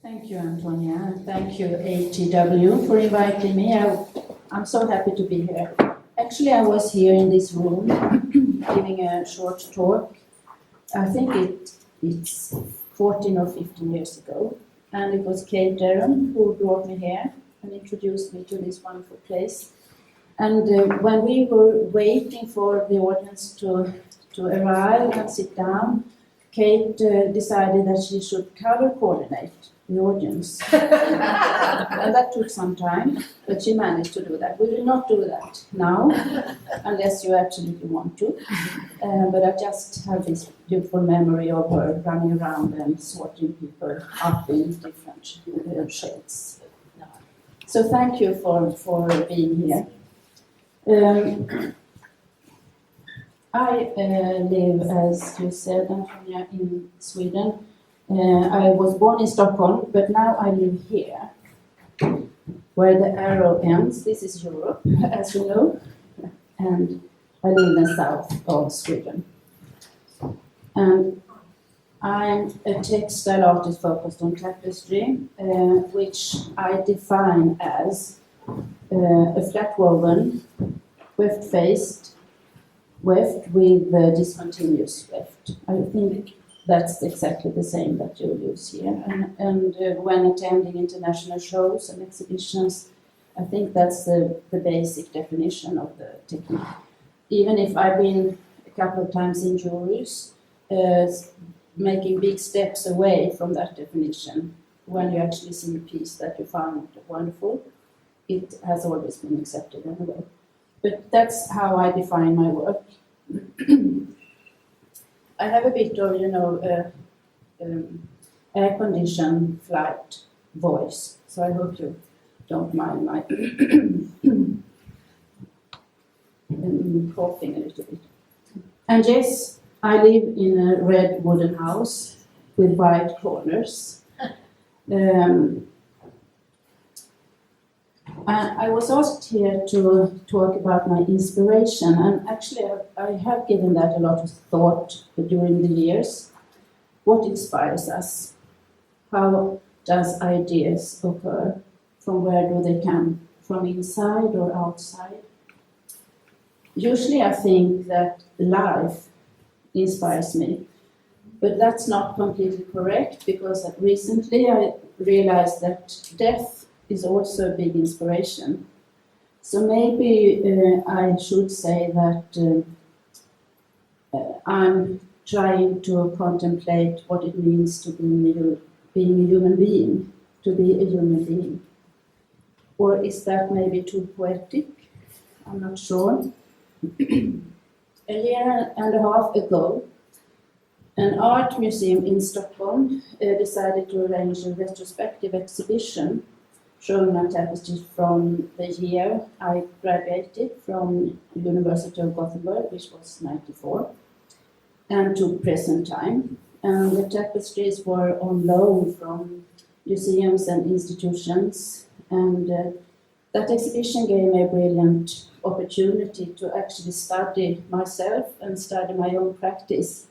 Thank you, Antonia, and thank you, ATW, for inviting me. I'm so happy to be here. Actually, I was here in this room giving a short talk. I think it's 14 or 15 years ago, and it was Kate Durham who brought me here and introduced me to this wonderful place. And when we were waiting for the audience to arrive and sit down, Kate decided that she should color coordinate the audience. And that took some time, but she managed to do that. We will not do that now, unless you absolutely want to. But I just have this beautiful memory of her running around and sorting people up in different shades. So thank you for being here. I live, as you said, Antonia, in Sweden. I was born in Stockholm, but now I live here, where the arrow ends. This is Europe, as you know, and I live in the south of Sweden. And I'm a textile artist focused on tapestry, which I define as a flat woven, weft-faced, weft with discontinuous weft. I think that's exactly the same that you use here. And when attending international shows and exhibitions, I think that's the basic definition of the technique. Even if I've been a couple of times in juries, making big steps away from that definition, when you actually see a piece that you found wonderful, it has always been accepted anyway. But that's how I define my work. I have a bit of, air-conditioned flight voice, so I hope you don't mind my coughing a little bit. And yes, I live in a red wooden house with white corners. I was asked here to talk about my inspiration, and actually I have given that a lot of thought during the years. What inspires us? How does ideas occur? From where do they come? From inside or outside? Usually I think that life inspires me, but that's not completely correct, because recently I realized that death is also a big inspiration. So maybe I should say that I'm trying to contemplate what it means to being a human being, to be a human being. Or is that maybe too poetic? I'm not sure. A year and a half ago, an art museum in Stockholm decided to arrange a retrospective exhibition showing my tapestries from the year I graduated from the University of Gothenburg, which was 1994, and to present time. And the tapestries were on loan from museums and institutions, and that exhibition gave me a brilliant opportunity to actually study myself and study my own practice,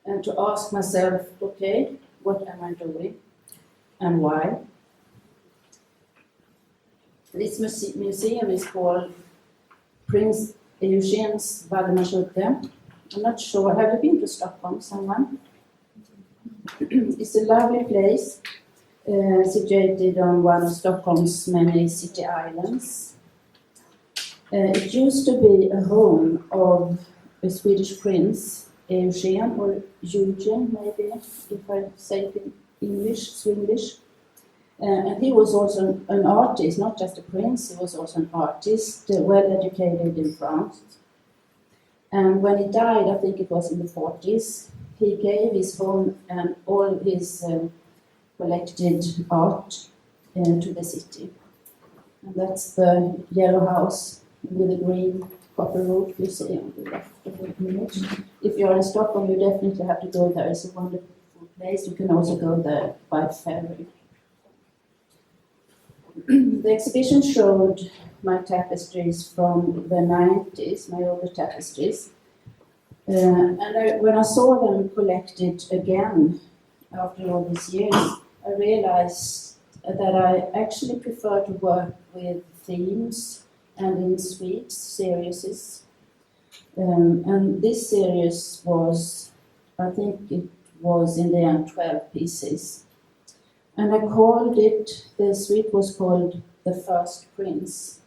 and to ask myself, okay, what am I doing and why? This museum is called Prince Eugens Waldemarsudde. I'm not sure, have you been to Stockholm, someone? It's a lovely place, situated on one of Stockholm's many city islands. It used to be a home of a Swedish prince, Eugen, or Eugen maybe, if I say it in English, Swedish. And he was also an artist, not just a prince, he was also an artist, well educated in France. And when he died, I think it was in the 40s, he gave his home and all his collected art to the city. And that's the yellow house with the green copper roof you see on the left of the image. If you're in Stockholm, you definitely have to go there. It's a wonderful place. You can also go there by ferry. The exhibition showed my tapestries from the 90s, my older tapestries. And when I saw them collected again after all these years, I realized that I actually prefer to work with themes and in suites, series. And this series was, I think it was in the end 12 pieces. And I called it, the suite was called The First Prince.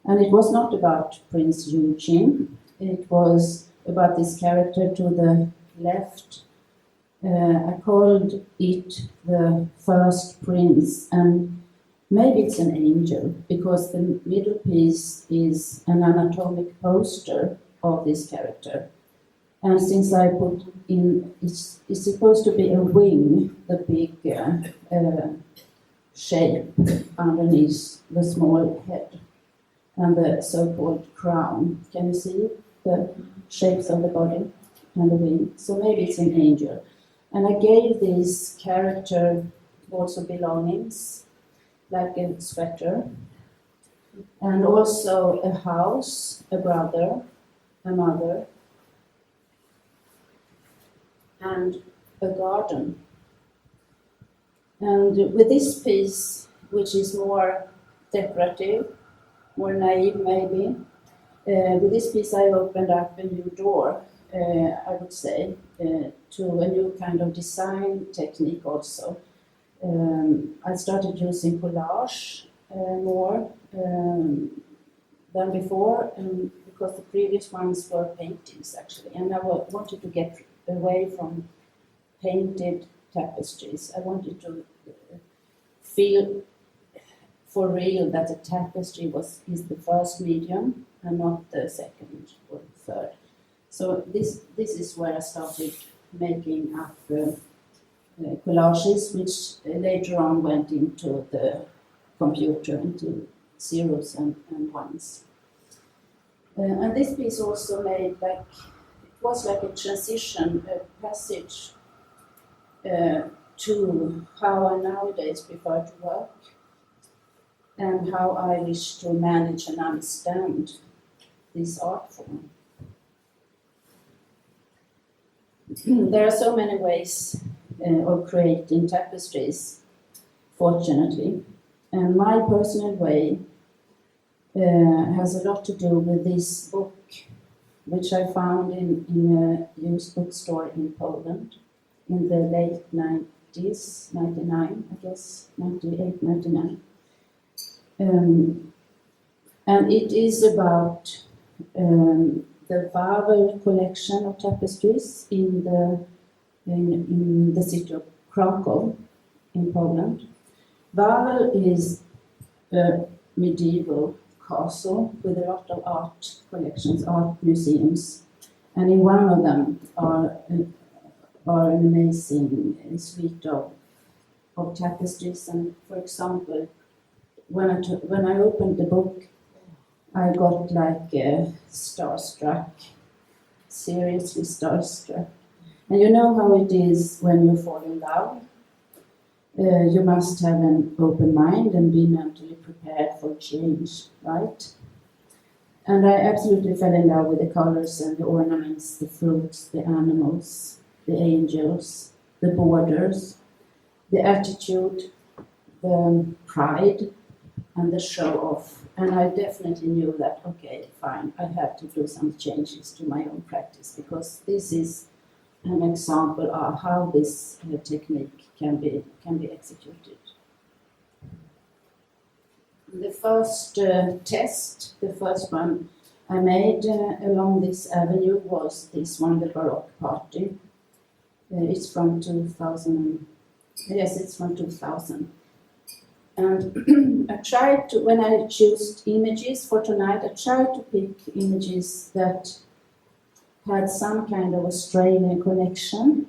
And it was not about Prince Eugene, it was about this character to the left. I called it The First Prince, and maybe it's an angel, because the middle piece is an anatomic poster of this character. And since I put in, it's supposed to be a wing, the big shape underneath the small head, and the so-called crown. Can you see the shapes of the body and the wing? So maybe it's an angel. And I gave this character also belongings, like a sweater, and also a house, a brother, a mother, and a garden. And with this piece, which is more decorative, more naive maybe, with this piece I opened up a new door, I would say, to a new kind of design technique also. I started using collage more than before, because the previous ones were paintings actually, and I wanted to get away from painted tapestries. I wanted to feel for real that the tapestry is the first medium and not the second or third. So this is where I started making up collages, which later on went into the computer, into zeros and ones. And this piece also made it was like a transition, a passage to how I nowadays prefer to work and how I wish to manage and understand this art form. There are so many ways of creating tapestries, fortunately. And my personal way has a lot to do with this book, which I found in a used bookstore in Poland in the late 90s, 99, I guess, 98, 99. And it is about the Barbering Collection of tapestries in the city of Krakow in Poland. Wawel is a medieval castle with a lot of art collections, art museums, and in one of them are an amazing suite of tapestries. And for example, when I opened the book, I got like starstruck, seriously starstruck. And you know how it is when you fall in love. You must have an open mind and be mentally prepared for change, right? And I absolutely fell in love with the colors and the ornaments, the fruits, the animals, the angels, the borders, the attitude, the pride, and the show off. And I definitely knew that, okay, fine, I have to do some changes to my own practice, because this is an example of how this technique can be executed. The first test, the first one I made along this avenue was this one, the Baroque Party. It's from 2000. Yes, it's from 2000. And I tried to, when I chose images for tonight, I tried to pick images that had some kind of Australian connection,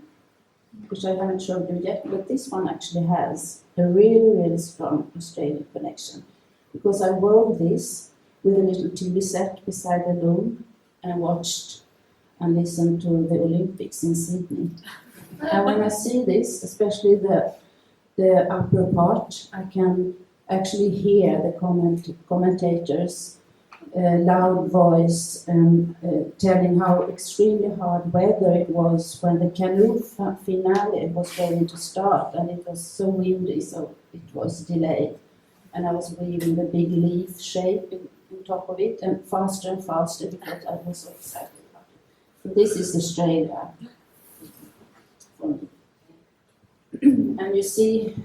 which I haven't showed you yet, but this one actually has a really, really strong Australian connection, because I wove this with a little TV set beside the loom and watched and listened to the Olympics in Sydney. And when I see this, especially the upper part, I can actually hear the commentators loud voice and telling how extremely hard weather it was when the canoe finale was going to start, and it was so windy, so it was delayed. And I was weaving the big leaf shape on top of it, and faster because I was so excited about it. So this is Australia. And you see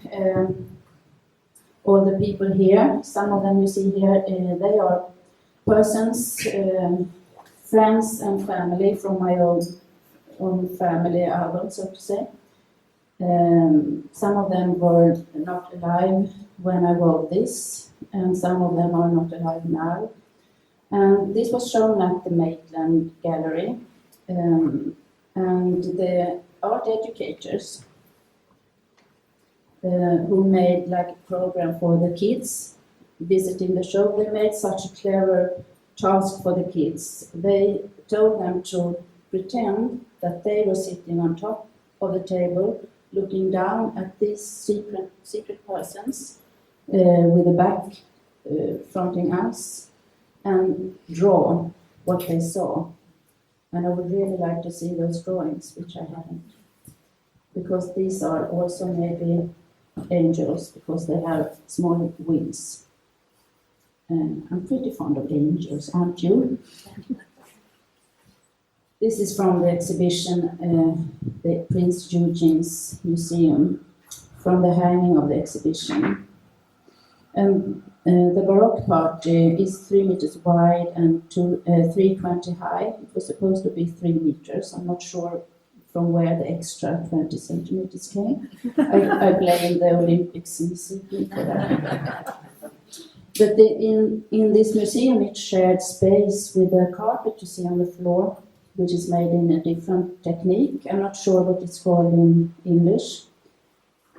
all the people here. Some of them you see here, they are persons, friends and family from my own family album, so to say. Some of them were not alive when I wrote this, and some of them are not alive now. And this was shown at the Maitland Gallery, and the art educators who made like a program for the kids visiting the show, they made such a clever task for the kids. They told them to pretend that they were sitting on top of the table, looking down at these secret persons with the back fronting us, and draw what they saw. And I would really like to see those drawings, which I haven't, because these are also maybe angels, because they have small wings. I'm pretty fond of angels, aren't you? This is from the exhibition, the Prince Eugene's Museum, from the hanging of the exhibition. And the Baroque party is 3 meters wide and 320 high. It was supposed to be 3 meters. I'm not sure from where the extra 20 centimeters came. I blame the Olympics in Sydney for that. But in this museum, it shared space with a carpet you see on the floor, which is made in a different technique. I'm not sure what it's called in English.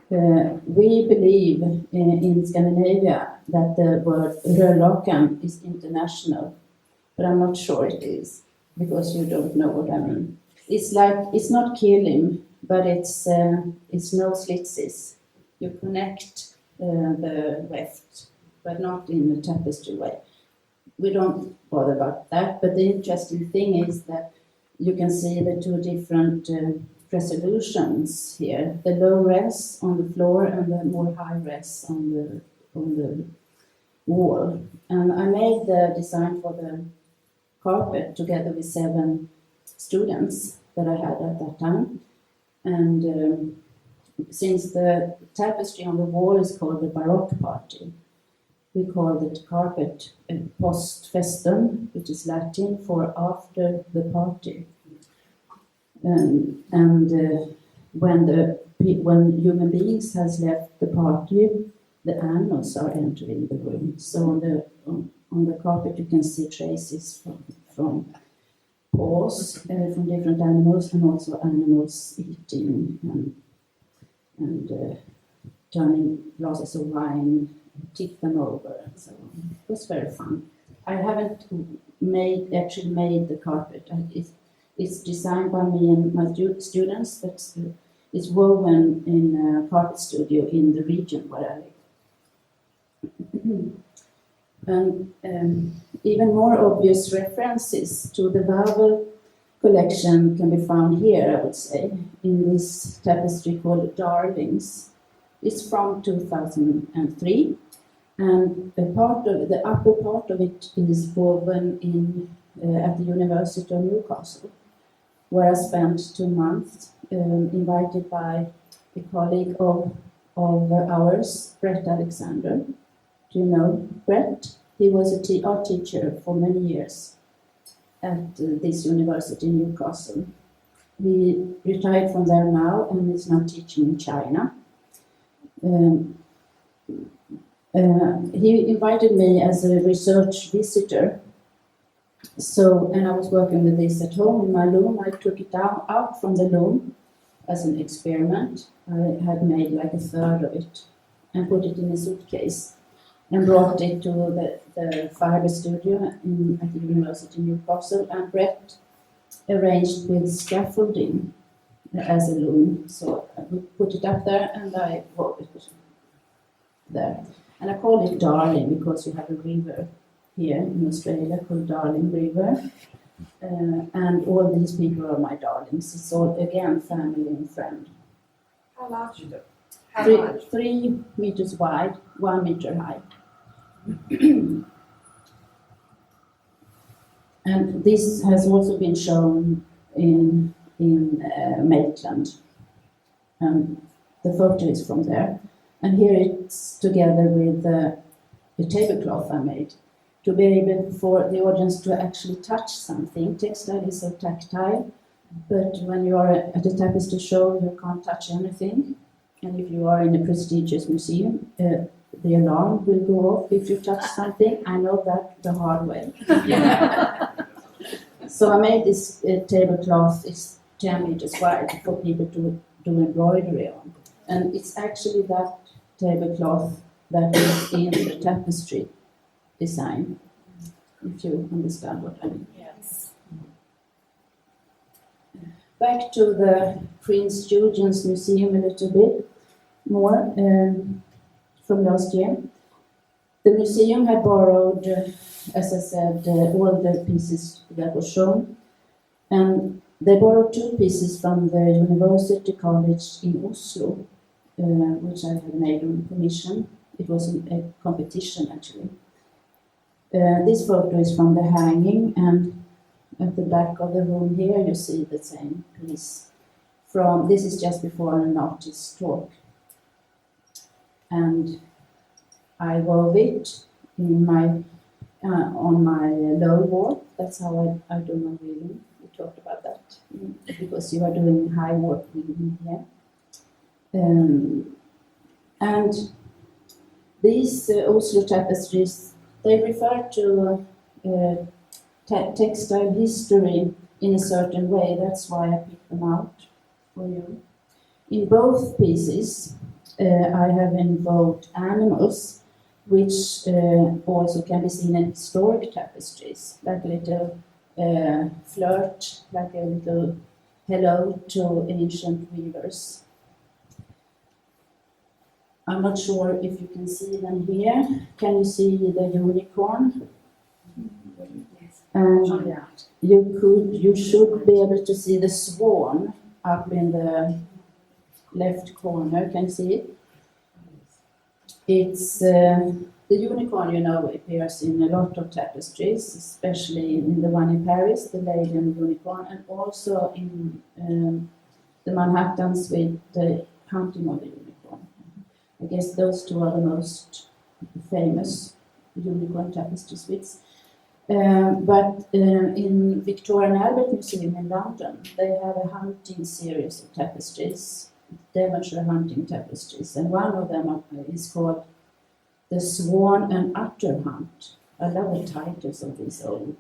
We believe in Scandinavia that the word rörlakan is international, but I'm not sure it is, because you don't know what I mean. It's not kilim, but it's no slitses. You connect the weft, but not in a tapestry way. We don't bother about that, but the interesting thing is that you can see the two different resolutions here. The low res on the floor and the more high res on the wall. And I made the design for the carpet together with 7 students that I had at that time. And since the tapestry on the wall is called the Baroque party, we call the carpet post festum, which is Latin for after the party. And when human beings has left the party, the animals are entering the room. So on the carpet you can see traces from paws from different animals, and also animals eating and turning glasses of wine, tip them over, and so on. It was very fun. I haven't actually made the carpet. It's designed by me and my students, but it's woven in a carpet studio in the region where I live. And even more obvious references to the Barbering Collection can be found here, I would say, in this tapestry called Darlings. It's from 2003, and the upper part of it is woven at the University of Newcastle, where I spent 2 months, invited by a colleague of ours, Brett Alexander. Do you know Brett? He was a art teacher for many years at this university in Newcastle. He retired from there now and is now teaching in China. He invited me as a research visitor. So, and I was working with this at home in my loom. I took it out from the loom as an experiment. I had made like a third of it and put it in a suitcase and brought it to the fiber studio at the University of Newcastle, and Brett arranged with scaffolding as a loom. So we put it up there and I wove it there. And I call it Darling because you have a river here in Australia called Darling River. And all these people are my darlings. It's all, again, family and friend. How large is it? How large? 3 meters wide, 1 meter high. And this has also been shown in Maitland. The photo is from there. And here it's together with the tablecloth I made, to be able for the audience to actually touch something. Textile is so tactile, but when you are at a tapestry show, you can't touch anything. And if you are in a prestigious museum, the alarm will go off if you touch something. I know that the hard way. So I made this tablecloth. It's 10 meters wide for people to do embroidery on. And it's actually that tablecloth that is in the tapestry design, if you understand what I mean. Yes. Back to the Prince Eugen's Museum a little bit more from last year. The museum had borrowed, as I said, all the pieces that were shown, and they borrowed 2 pieces from the University College in Oslo, which I had made on commission. It was a competition, actually. This photo is from the hanging, and at the back of the room here you see the same piece. This is just before an artist's talk. And I wove it in on my low wall. That's how I do my weaving. We talked about that, because you are doing high work weaving here. And these Oslo tapestries, they refer to textile history in a certain way. That's why I picked them out for you. In both pieces, I have involved animals, which also can be seen in historic tapestries, like a little flirt, like a little hello to ancient weavers. I'm not sure if you can see them here. Can you see the unicorn? And you should be able to see the swan up in the left corner. Can you see it? It's the unicorn, appears in a lot of tapestries, especially in the one in Paris, the Lady and the Unicorn, and also in the Manhattans with the Hunting of the Unicorn. I guess those 2 are the most famous unicorn tapestry suites. But in Victoria and Albert Museum in London, they have a hunting series of tapestries, Devonshire hunting tapestries, and one of them is called The Swan and Utter Hunt. I love the titles of these old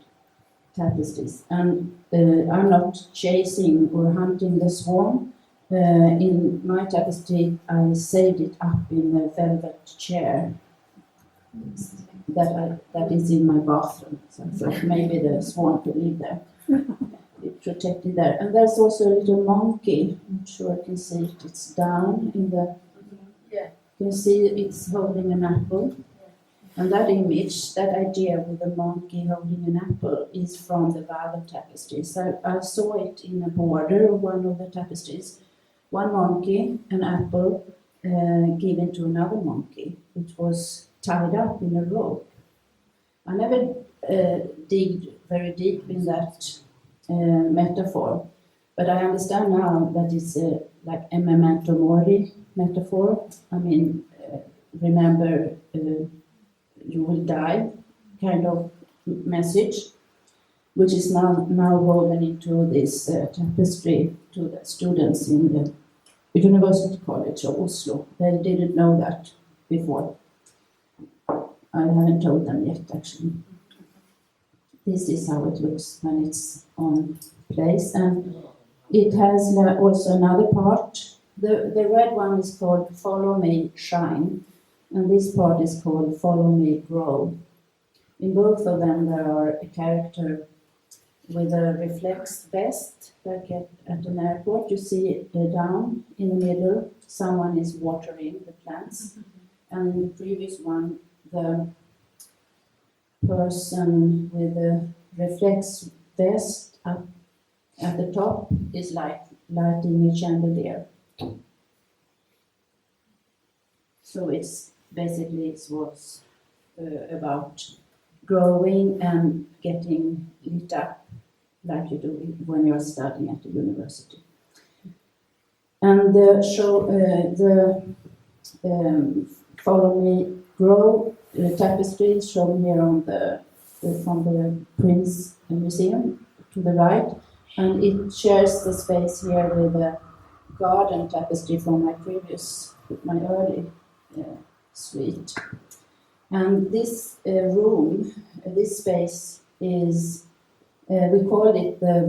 tapestries. And I'm not chasing or hunting the swan. In my tapestry, I saved it up in a velvet chair that is in my bathroom. So I thought maybe the swan could live there. It protected there. And there's also a little monkey. I'm not sure I can see it. It's down in the... Yeah. You can see it's holding an apple. And that image, that idea with the monkey holding an apple is from the Valor tapestries. So I saw it in a border of one of the tapestries. One monkey, an apple, given to another monkey, which was tied up in a rope. I never digged very deep in that metaphor, but I understand now that it's like a memento mori metaphor. I mean, remember you will die kind of message, which is now woven into this tapestry to the students in the University College of Oslo. They didn't know that before. I haven't told them yet, actually. This is how it looks when it's on place, and it has also another part. The red one is called Follow Me Shine, and this part is called Follow Me Grow. In both of them there are a character with a reflex vest, like at an airport. You see down in the middle, someone is watering the plants. And in the previous one, the person with a reflex vest up at the top is lighting a chandelier. So it's basically it was about growing and getting lit up like you do when you're studying at the university. And the show, Follow Me Grow tapestry is shown here on from the Prince Museum to the right, and it shares the space here with the garden tapestry from my early suite. And this room, this space is, we call it the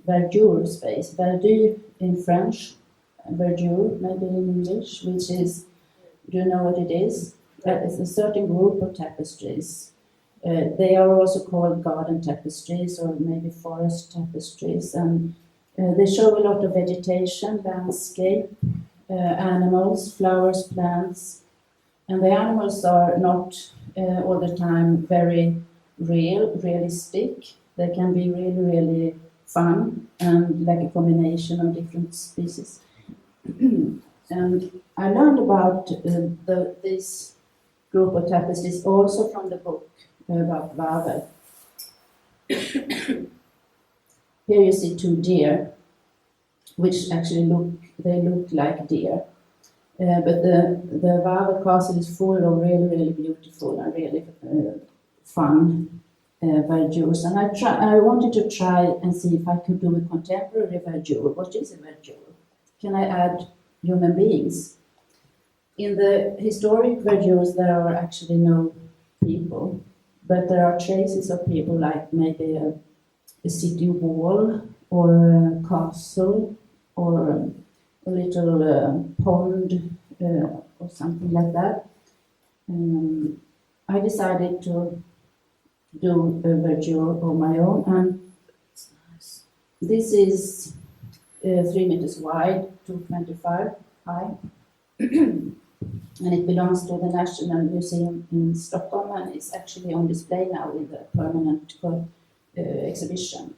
verdure space. Verdure in French, verdure maybe in English, which is, do you know what it is? It's a certain group of tapestries. They are also called garden tapestries or maybe forest tapestries, and they show a lot of vegetation, landscape, animals, flowers, plants, and the animals are not all the time very realistic. They can be really, really fun and like a combination of different species. And I learned about this group of tapestries also from the book about Wawel. Here you see two deer, which actually look like deer. But the Wawel castle is full of really, really beautiful and really fun verdures. And I wanted to try and see if I could do a contemporary verdure. What is a verdure? Can I add human beings? In the historic verdures, there are actually no people, but there are traces of people, like maybe a city wall or a castle or a little pond or something like that. I decided to do a verdure of my own, and this is 3 meters wide, 225 high, and it belongs to the National Museum in Stockholm, and it's actually on display now in the permanent exhibition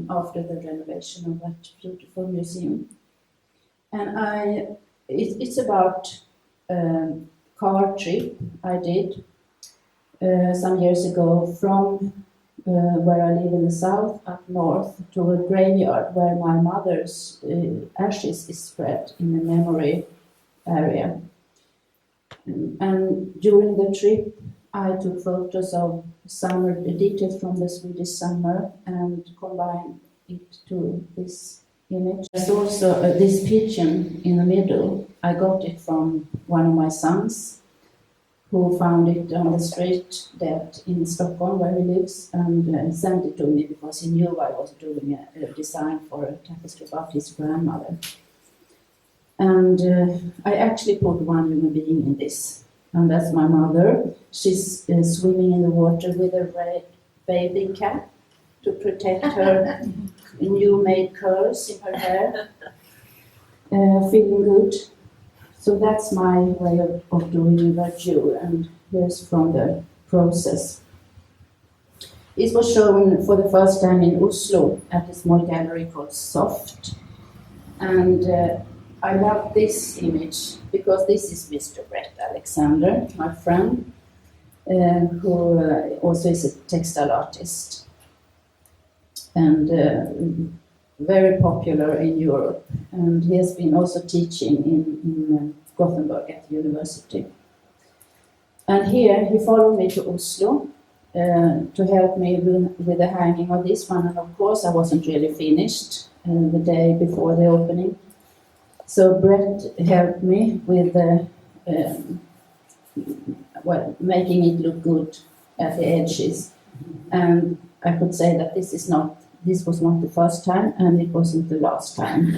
after the renovation of that beautiful museum. And it's about a car trip I did some years ago from where I live in the south up north to a graveyard where my mother's ashes is spread in a memory area. And during the trip, I took photos of summer, details from the Swedish summer, and combined it to this image. There's also this pigeon in the middle. I got it from one of my sons, who found it on the street dead in Stockholm where he lives, and sent it to me because he knew I was doing a design for a tapestry about his grandmother. And I actually put one human being in this, and that's my mother. She's swimming in the water with a red bathing cap to protect her new made curls in her hair, feeling good. So that's my way of doing a verdure, and here's from the process. It was shown for the first time in Oslo at a small gallery called Soft, and I love this image because this is Mr. Brett Alexander, my friend, who also is a textile artist and very popular in Europe. And he has been also teaching in Gothenburg at the university. And here he followed me to Oslo to help me with the hanging of this one. And of course I wasn't really finished the day before the opening. So Brett helped me with making it look good at the edges. And I could say that this was not the first time, and it wasn't the last time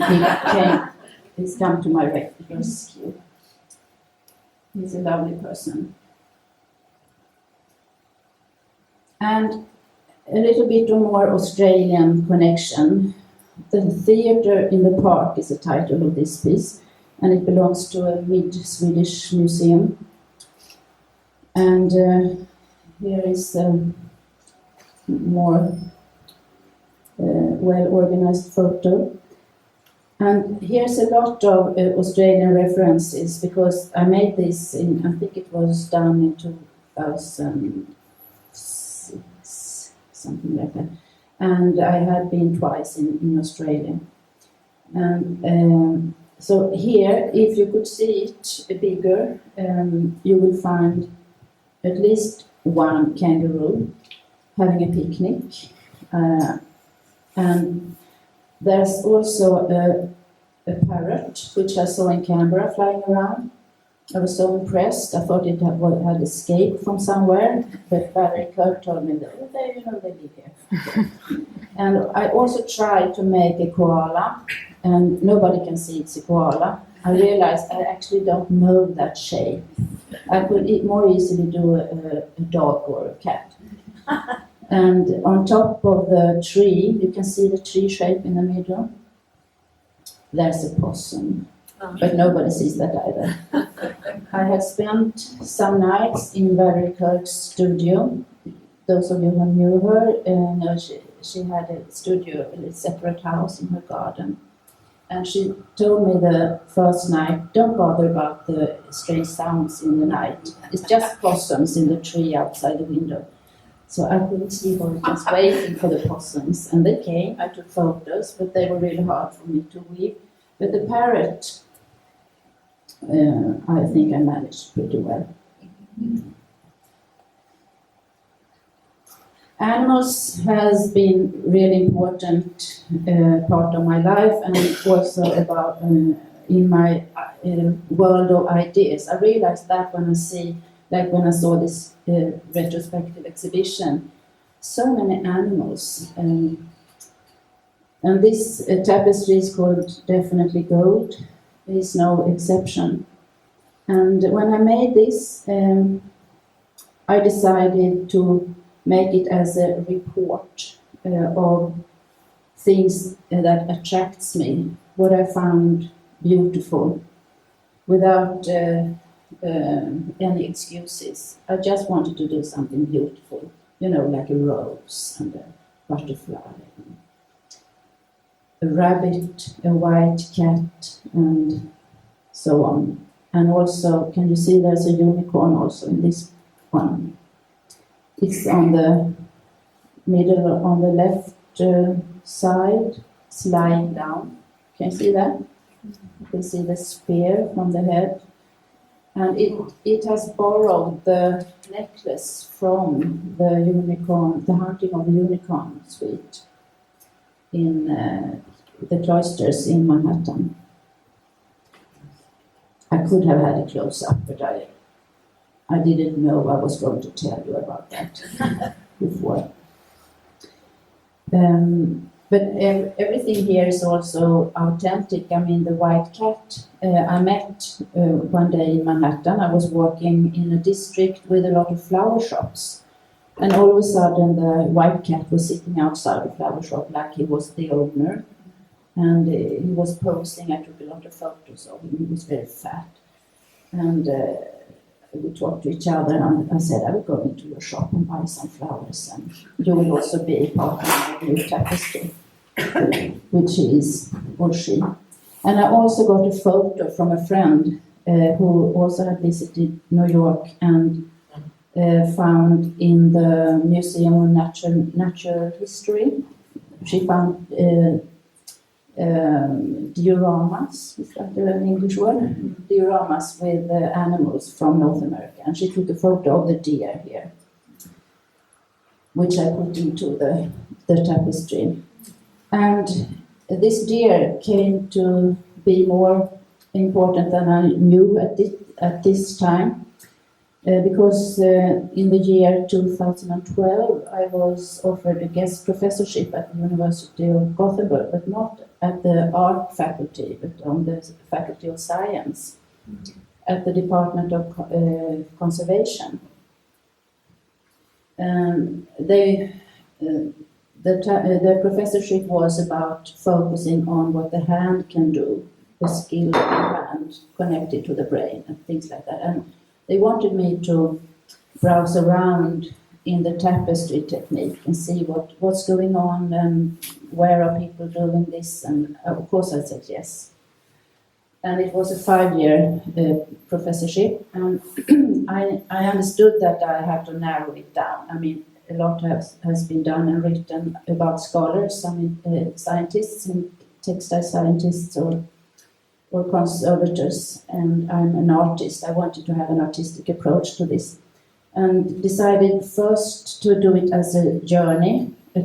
he's come to my rescue. He's a lovely person. And a little bit more Australian connection. The Theatre in the Park is the title of this piece, and it belongs to a mid-Swedish museum. And here is more well-organized photo. And here's a lot of Australian references, because I made this in, I think it was done in 2006, something like that. And I had been twice in Australia. And so here, if you could see it bigger, you will find at least one kangaroo having a picnic. And there's also a parrot, which I saw in Canberra flying around. I was so impressed. I thought it had escaped from somewhere, but Barry Kirk told me that they live here. And I also tried to make a koala, and nobody can see it's a koala. I realized I actually don't know that shape. I could more easily do a dog or a cat. And on top of the tree, you can see the tree shape in the middle. There's a possum, but nobody sees that either. I had spent some nights in Barry Kirk's studio. Those of you who knew her know she had a studio, a separate house in her garden. And she told me the first night, don't bother about the strange sounds in the night. It's just possums in the tree outside the window. So I couldn't sleep, I was just waiting for the possums. And they came, I took photos, but they were really hard for me to weave. But the parrot, I think I managed pretty well. Animals has been really important part of my life, and also about in my world of ideas. I realized that when I saw this retrospective exhibition, so many animals, and this tapestry is called Definitely Gold. Is no exception. And when I made this, I decided to make it as a report of things that attracts me, what I found beautiful, without any excuses. I just wanted to do something beautiful, like a rose and a butterfly, a rabbit, a white cat, and so on. And also, can you see there's a unicorn also in this one? It's on the middle, on the left side, it's lying down. Can you see that? You can see the spear from the head. And it has borrowed the necklace from the unicorn, the hunting of the unicorn suite in the cloisters in Manhattan. I could have had a close-up, but I didn't know I was going to tell you about that before. But everything here is also authentic. I mean, the white cat I met one day in Manhattan. I was walking in a district with a lot of flower shops. And all of a sudden, the white cat was sitting outside the flower shop like he was the owner. And he was posing. I took a lot of photos of him. He was very fat. And we talked to each other, and I said, I will go into your shop and buy some flowers, and you will also be a part of my new tapestry, which he is, or she. And I also got a photo from a friend who also had visited New York and found in the Museum of Natural History. She found dioramas, is that an English word? Dioramas with animals from North America. And she took a photo of the deer here, which I put into the tapestry. And this deer came to be more important than I knew at this time. Because in the year 2012 I was offered a guest professorship at the University of Gothenburg, but not at the art faculty, but on the Faculty of Science, at the Department of Conservation. The professorship was about focusing on what the hand can do, the skill of the hand connected to the brain and things like that. And they wanted me to browse around in the tapestry technique and see what's going on and where are people doing this. And of course I said yes. And it was a 5-year professorship, and I understood that I had to narrow it down. I mean, a lot has been done and written about scholars, scientists, and textile scientists or conservators, and I'm an artist. I wanted to have an artistic approach to this, and decided first to do it as a journey. I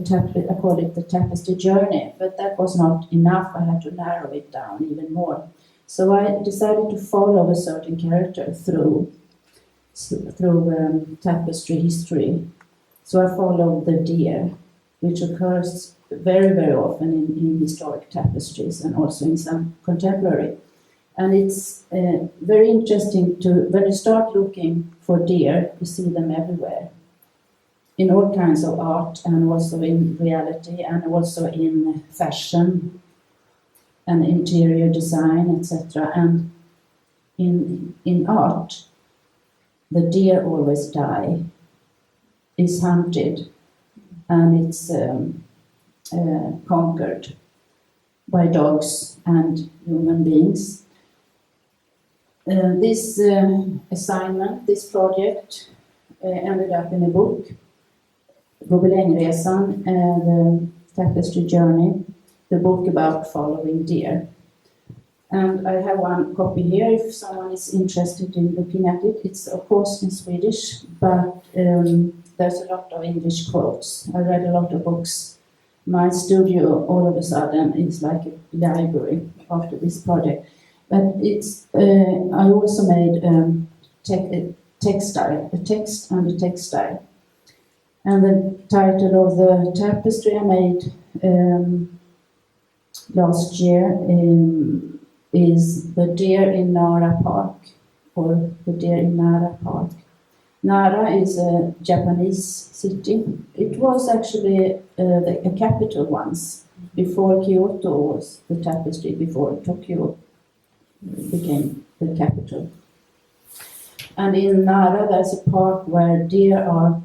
call it the tapestry journey, but that was not enough. I had to narrow it down even more. So I decided to follow a certain character through tapestry history. So I followed the deer, which occurs very, very often in historic tapestries and also in some contemporary. And it's very interesting when you start looking for deer, you see them everywhere, in all kinds of art and also in reality and also in fashion and interior design, etc. And in art, the deer always die, is hunted, and it's conquered by dogs and human beings. This assignment, this project, ended up in a book, Renaissance and Tapestry Journey, the book about following deer. And I have one copy here if someone is interested in looking at it. It's of course in Swedish, but there's a lot of English quotes. I read a lot of books. My studio all of a sudden is like a library after this project. But it's I also made textile, a text and a textile. And the title of the tapestry I made last year is The Deer in Nara Park, or The Deer in Nara Park. Nara is a Japanese city. It was actually a capital once, before Kyoto was the tapestry, before Tokyo became the capital. And in Nara there's a park where deer are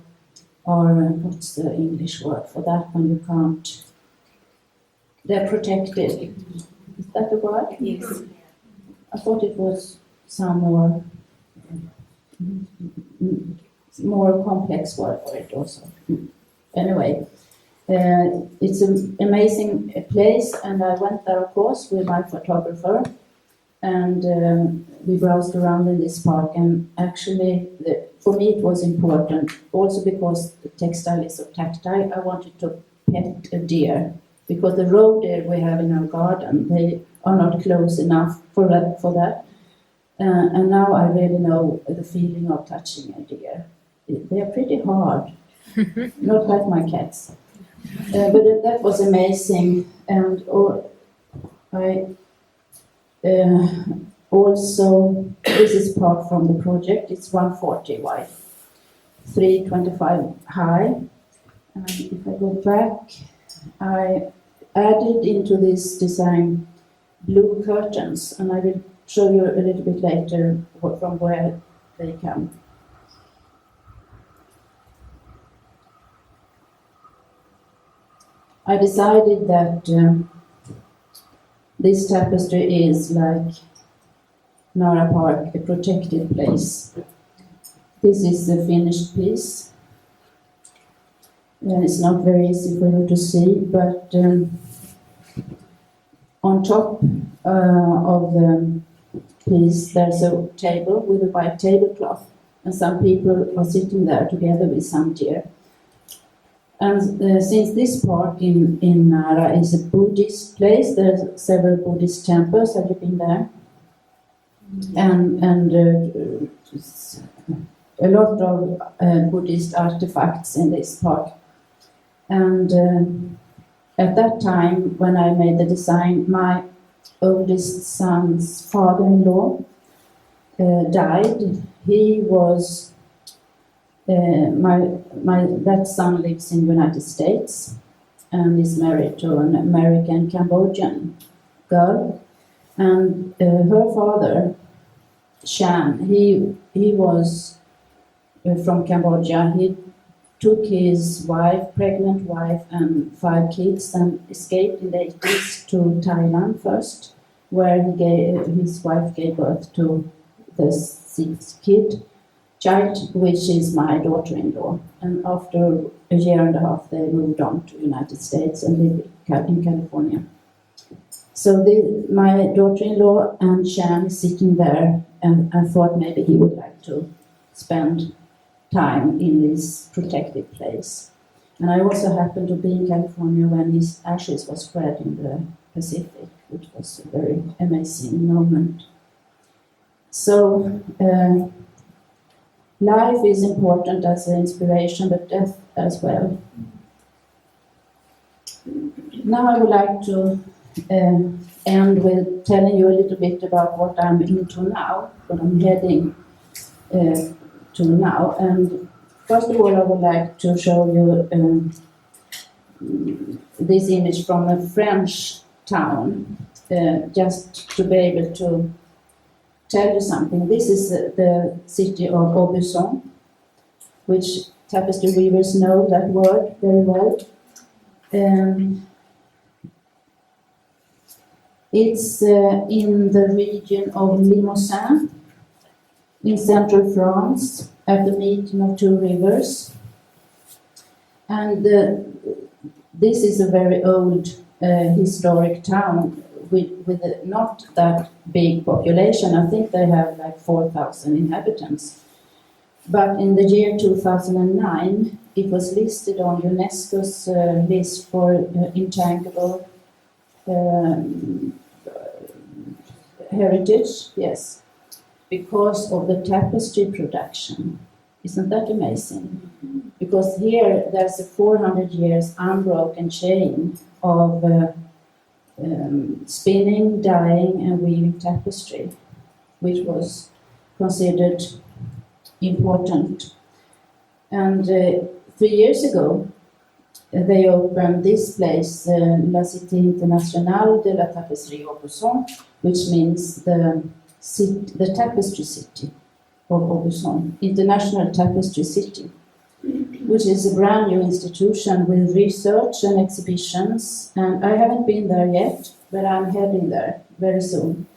what's the English word for that when you can't, they're protected. Is that the word? Yes. I thought it was some more complex word for it also. Anyway, it's an amazing place, and I went there, of course, with my photographer, and we browsed around in this park. And actually, for me, it was important also because the textile is so tactile. I wanted to pet a deer, because the roe deer we have in our garden, they are not close enough for that. And now I really know the feeling of touching a deer. They are pretty hard, not like my cats. But that was amazing. And I also, this is part from the project. It's 140 wide, 325 high. And if I go back, I added into this design blue curtains, and I will show you a little bit later from where they come. I decided that this tapestry is like Nara Park, a protected place. This is the finished piece. And it's not very easy for you to see, but on top of the piece there's a table with a white tablecloth, and some people are sitting there together with some deer. And since this park in Nara is a Buddhist place, there's several Buddhist temples. Have you been there? And a lot of Buddhist artifacts in this park. And at that time, when I made the design, my oldest son's father-in-law died. He was that son lives in the United States and is married to an American Cambodian girl. And her father, Shan, he was from Cambodia. He took his wife, pregnant wife, and 5 kids, and escaped in the 80s to Thailand first, where his wife gave birth to the 6th child, which is my daughter-in-law. And after a year and a half, they moved on to the United States and live in California. So my daughter-in-law and Chan is sitting there, and I thought maybe he would like to spend time in this protected place. And I also happened to be in California when his ashes was spread in the Pacific, which was a very amazing moment. So life is important as an inspiration, but death as well. Now I would like to end with telling you a little bit about what I'm into now, what I'm heading to now. And first of all, I would like to show you this image from a French town, just to be able to tell you something. This is the city of Aubusson, which tapestry weavers know that word very well. It's in the region of Limousin, in central France, at the meeting of 2 rivers. And this is a very old historic town with not that big population. I think they have like 4,000 inhabitants. But in the year 2009, it was listed on UNESCO's list for intangible heritage, yes, because of the tapestry production. Isn't that amazing? Because here there's a 400 years unbroken chain of spinning, dyeing and weaving tapestry, which was considered important. And 3 years ago, they opened this place, La Cité Internationale de la Tapisserie Aubusson, which means the Tapestry City of Aubusson, International Tapestry City, which is a brand new institution with research and exhibitions. And I haven't been there yet, but I'm heading there very soon.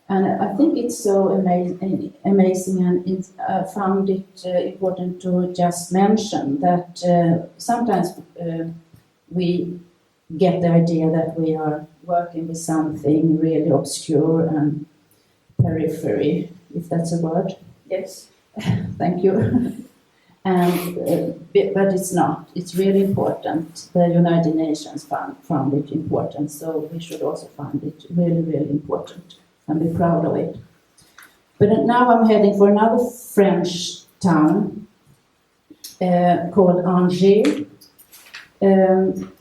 And I think it's so amazing, and I found it important to just mention that sometimes we get the idea that we are working with something really obscure and periphery, if that's a word. Yes. Thank you. And but it's not. It's really important. The United Nations found it important, so we should also find it really, really important and be proud of it. But now I'm heading for another French town called Angers, and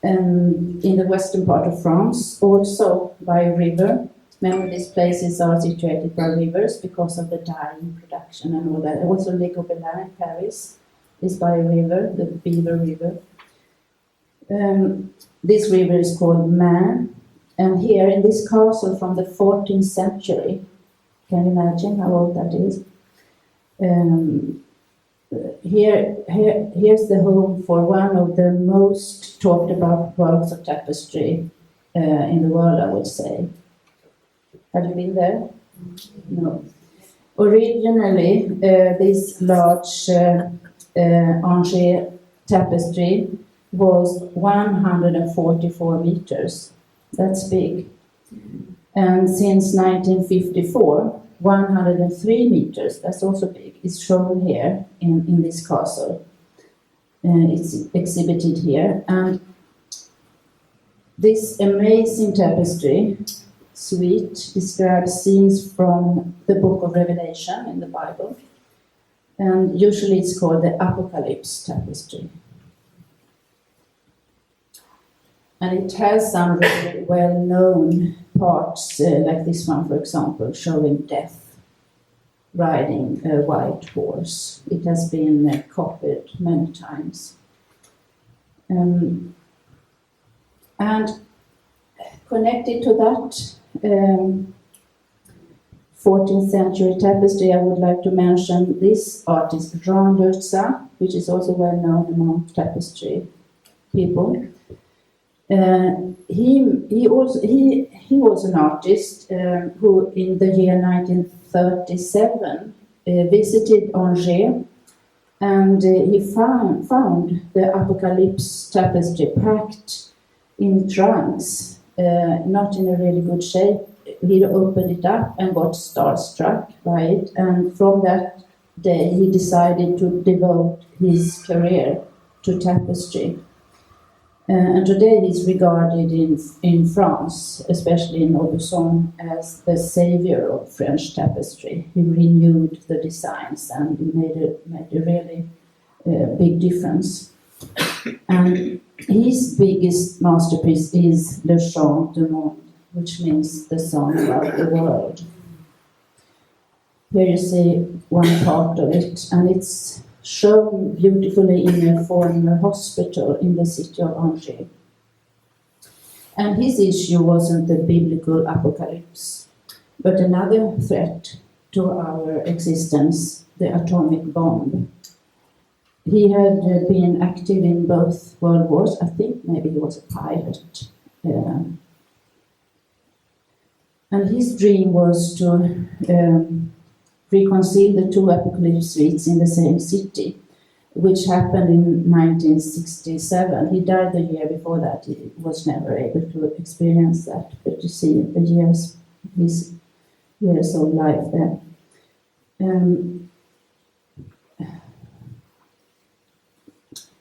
in the western part of France, also by a river. Many of these places are situated by rivers because of the dyeing production and all that. Also, Le Gobelin in Paris is by a river, the Beaver River. This river is called Main, and here in this castle from the 14th century, can you imagine how old that is? Here's the home for one of the most talked about works of tapestry in the world, I would say. Have you been there? No. Originally, this large Angers tapestry was 144 meters. That's big. And since 1954, 103 meters, that's also big, is shown here in this castle. It's exhibited here. And this amazing tapestry suite describes scenes from the book of Revelation in the Bible. And usually it's called the Apocalypse tapestry. And it has some really well-known parts, like this one, for example, showing Death riding a white horse. It has been copied many times. And connected to that, 14th century tapestry, I would like to mention this artist, Jean Leuza, which is also well known among tapestry people. He was an artist who, in the year 1937, visited Angers, and he found the Apocalypse tapestry packed in trunks, not in a really good shape. He opened it up and got starstruck by it, and from that day he decided to devote his career to tapestry. And today he's regarded in France, especially in Aubusson, as the savior of French tapestry. He renewed the designs and he made a really big difference. And his biggest masterpiece is Le Chant du Monde, which means the song about the world. Here you see one part of it, and it's shown beautifully in a former hospital in the city of Angers. And his issue wasn't the biblical apocalypse, but another threat to our existence, the atomic bomb. He had been active in both world wars. I think maybe he was a pilot. And his dream was to reconcile the two apocalypse suites in the same city, which happened in 1967. He died the year before that. He was never able to experience that, but you see his years of life there.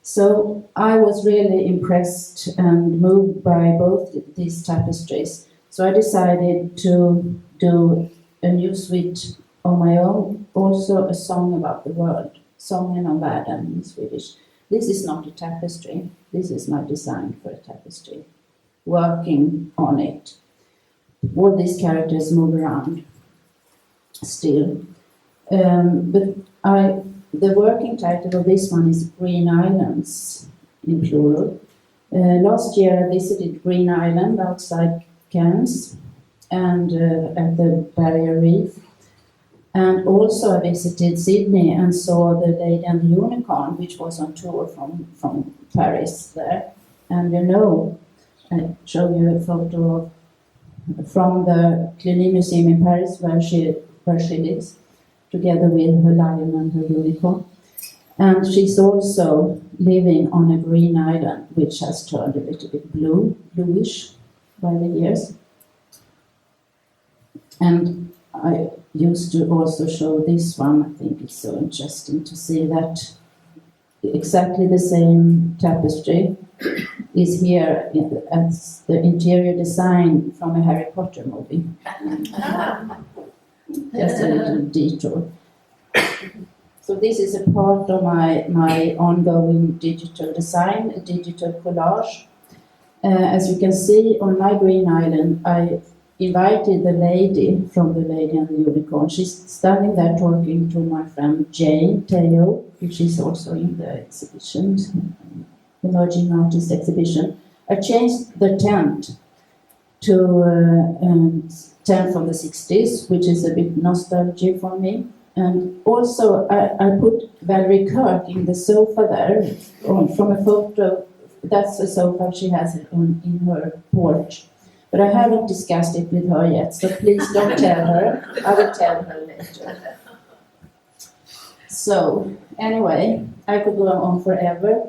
So I was really impressed and moved by both these tapestries. So I decided to do a new suite on my own, also a song about the world, Sången om världen in Swedish. This is not a tapestry, this is my design for a tapestry, working on it. All these characters move around still. But the working title of this one is Green Islands, in plural. Last year I visited Green Island outside Cairns and at the Barrier Reef. And also I visited Sydney and saw the Lady and the Unicorn, which was on tour from Paris there. And you know, I show you a photo from the Cluny Museum in Paris where she lives, together with her lion and her unicorn. And she's also living on a green island, which has turned a little bit bluish by the years. And I used to also show this one. I think it's so interesting to see that exactly the same tapestry is here as the interior design from a Harry Potter movie. Just a little detour. So this is a part of my ongoing digital design, a digital collage. As you can see on my green island, I invited the lady from the Lady and the Unicorn. She's standing there talking to my friend Jane Teo, which is also in the exhibition, Emerging Artist exhibition. I changed the tent to a tent from the 60s, which is a bit nostalgic for me. And also I put Valerie Kirk in the sofa there from a photo. That's a sofa she has in her porch. But I haven't discussed it with her yet, so please don't tell her. I will tell her later. So, anyway, I could go on forever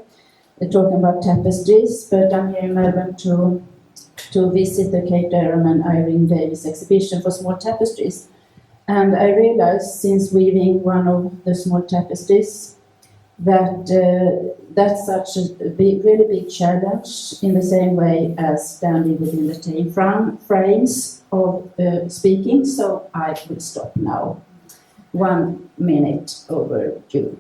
talking about tapestries, but I'm here in Melbourne to visit the Kate Durham and Irene Davis exhibition for small tapestries. And I realized, since weaving one of the small tapestries, that that's such a really big challenge, in the same way as standing within the time frames of speaking. So I will stop now. 1 minute overdue.